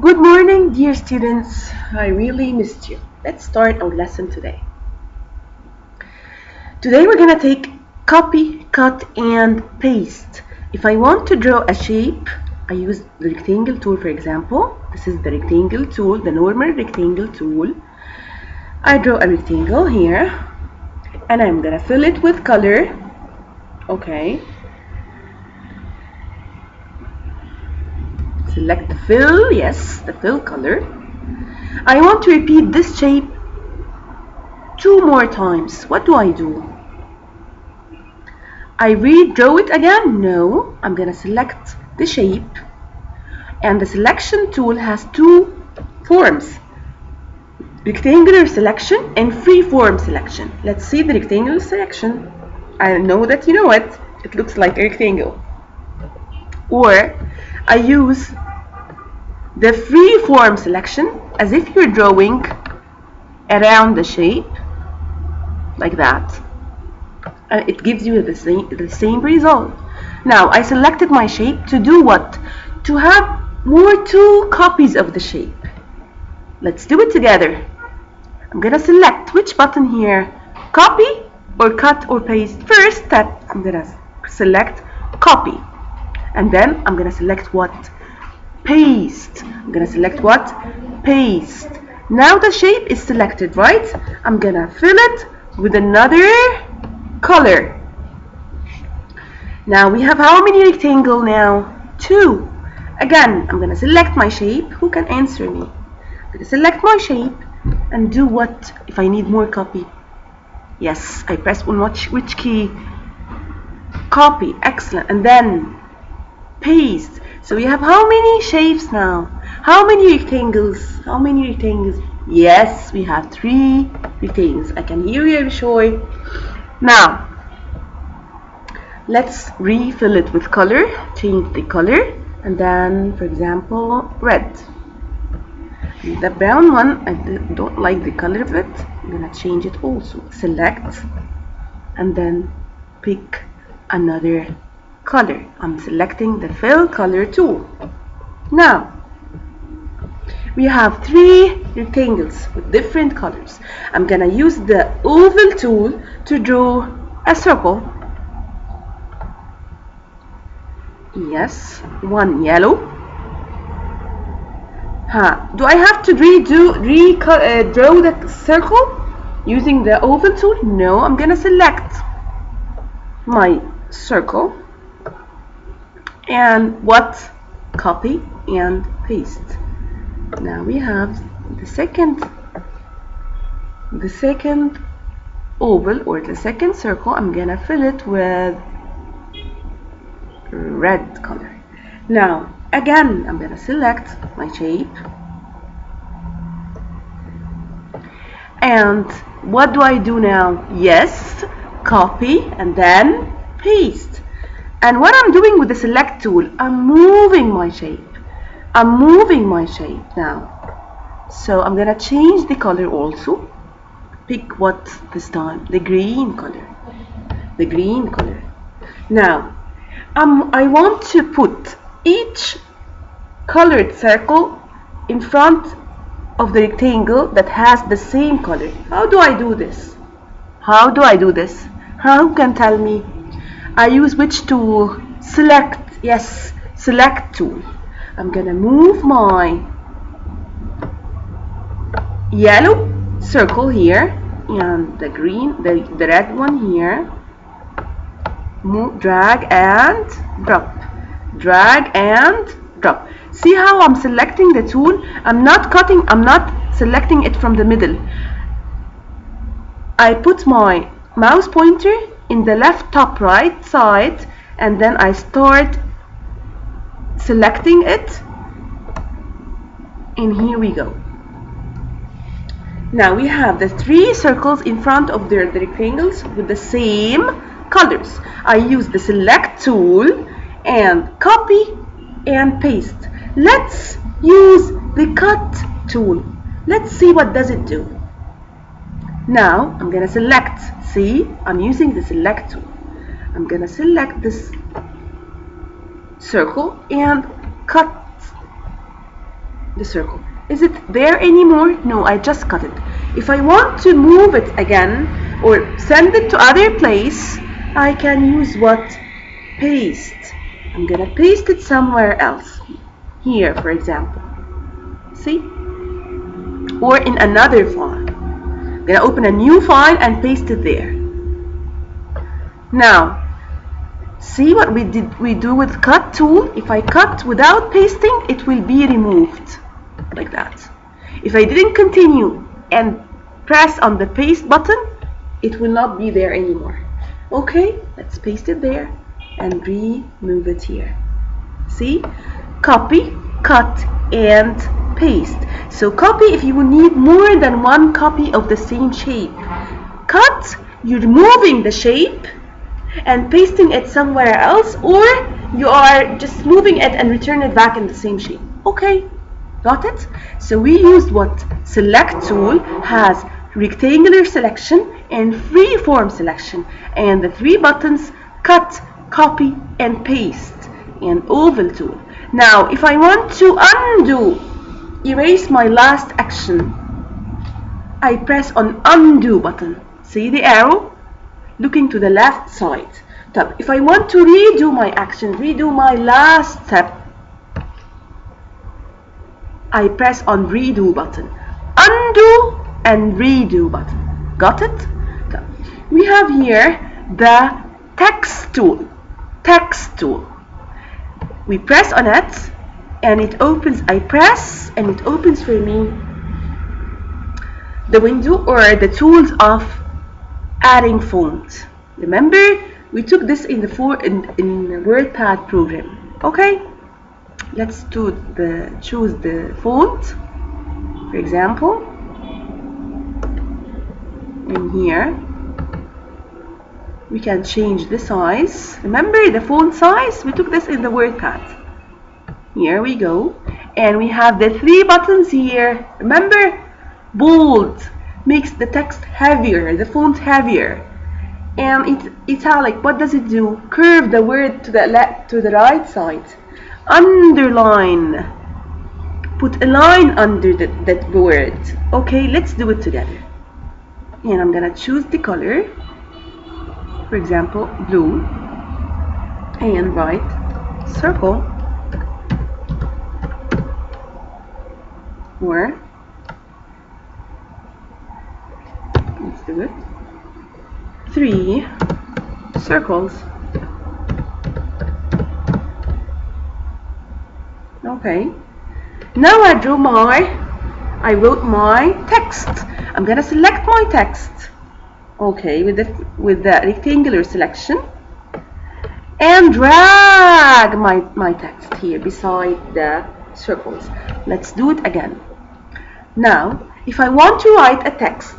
Good morning, dear students. I really missed you. Let's start our lesson today. Today we're going to take copy, cut, and paste. If I want to draw a shape, I use the rectangle tool, for example. This is the rectangle tool, the normal rectangle tool. I draw a rectangle here, and I'm going to fill it with color. Okay. Select the fill, yes, the fill color. I want to repeat this shape 2 more times. What do? I redraw it again? No, I'm gonna select the shape, and the selection tool has 2 forms: rectangular selection and freeform selection. Let's see the rectangular selection. I know that you know it. It looks like a rectangle. Or I use the freeform selection as if you're drawing around the shape, like that. It gives you the same result. Now I selected my shape to do what? To have 2 copies of the shape. Let's do it together. I'm gonna select which button here? Copy or cut or paste? First step, I'm gonna select copy, and then I'm gonna select what? Paste. I'm gonna select what? Paste. Now the shape is selected, right? I'm gonna fill it with another color. Now we have how many rectangles now? 2. Again, I'm gonna select my shape. Who can answer me? I'm gonna select my shape and do what if I need more copy? Yes, I press on which key? Copy. Excellent. And then paste. So we have how many shapes now? How many rectangles? Yes, we have 3 rectangles. I can hear you, Bishoy. Now, let's refill it with color. Change the color, and then, for example, red. The brown one, I don't like the color of it. I'm gonna change it also. Select, and then pick another color. I'm selecting the fill color tool. Now, we have 3 rectangles with different colors. I'm gonna use the oval tool to draw a circle. Yes, one yellow. Do I have to draw the circle using the oval tool? No, I'm gonna select my circle and what? Copy and paste. Now we have the second oval, or the second circle. I'm gonna fill it with red color. Now again, I'm gonna select my shape, and what do I do now? Yes, copy and then paste. And what I'm doing with the select tool, I'm moving my shape now. So I'm gonna change the color also. Pick what this time? The green color. Now I want to put each colored circle in front of the rectangle that has the same color. How do I do this? Who can tell me? I use which tool? Select. Yes, select tool. I'm gonna move my yellow circle here and the red one here. Drag and drop. See how I'm selecting the tool? I'm not selecting it from the middle. I put my mouse pointer in the left top right side, and then I start selecting it, and here we go. Now we have the 3 circles in front of the rectangles with the same colors. I use the select tool and copy and paste. Let's use the cut tool. Let's see what does it do. Now I'm gonna select. See, I'm using the select tool. I'm gonna select this circle and cut the circle. Is it there anymore? No, I just cut it. If I want to move it again or send it to other place, I can use what? Paste. I'm gonna paste it somewhere else. Here, for example. See? Or in another file. I'm gonna open a new file and paste it there. Now, see what we do with cut tool. If I cut without pasting, it will be removed like that. If I didn't continue and press on the paste button, it will not be there anymore. Okay, let's paste it there and remove it here. See? Copy, cut, and paste. So copy if you will need more than one copy of the same shape. Cut, you're moving the shape and pasting it somewhere else, or you are just moving it and return it back in the same shape. Okay, got it? So we used what? Select tool has rectangular selection and freeform selection, and the three buttons cut, copy, and paste, and oval tool. Now if I want to undo, erase my last action, I press on undo button. See the arrow? Looking to the left side. So if I want to redo my action, redo my last step, I press on redo button. Undo and redo button. Got it? So we have here the text tool. Text tool. We press on it and it opens. I press and it opens for me the window or the tools of adding font. Remember, we took this in the WordPad program. Okay, let's choose the font. For example, in here we can change the size. Remember the font size? We took this in the WordPad. Here we go, and we have the three buttons here. Remember, bold makes the text heavier, the font heavier, and italic, what does it do? Curve the word to the right side. Underline, put a line under that word. Okay, let's do it together. And I'm gonna choose the color, for example blue, and write circle, or let's do it 3 circles. Okay, now I wrote my text. I'm gonna select my text. Okay, with the rectangular selection, and drag my text here beside the circles. Let's do it again. Now if I want to write a text,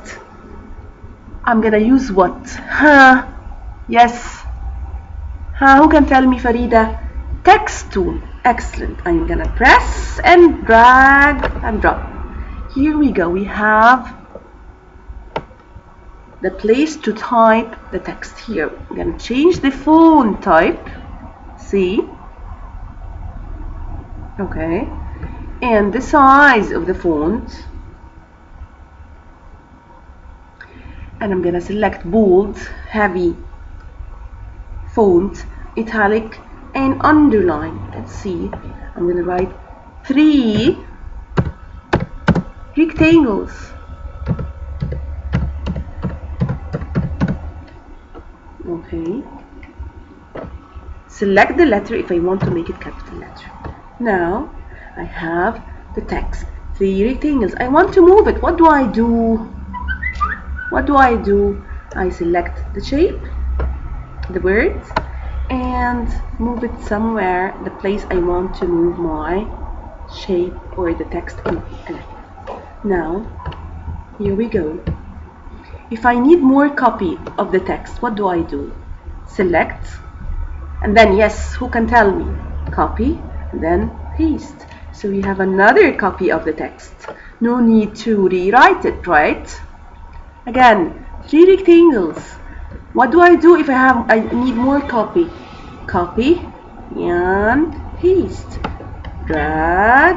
I'm gonna use what? Yes. Who can tell me, Farida? Text tool. Excellent. I'm gonna press and drag and drop. Here we go. We have the place to type the text here. I'm gonna change the font type. See? Okay. And the size of the font. And I'm gonna select bold, heavy, font, italic, and underline. Let's see. I'm gonna write 3 rectangles. Okay. Select the letter if I want to make it capital letter. Now I have the text, 3 rectangles. I want to move it. What do I do? I select the shape, the word, and move it somewhere, the place I want to move my shape or the text in. Now, here we go. If I need more copy of the text, what do? Select, and then yes, who can tell me? Copy, and then paste. So we have another copy of the text. No need to rewrite it, right? Again, 3 rectangles. What do if I need more copy? Copy and paste. Drag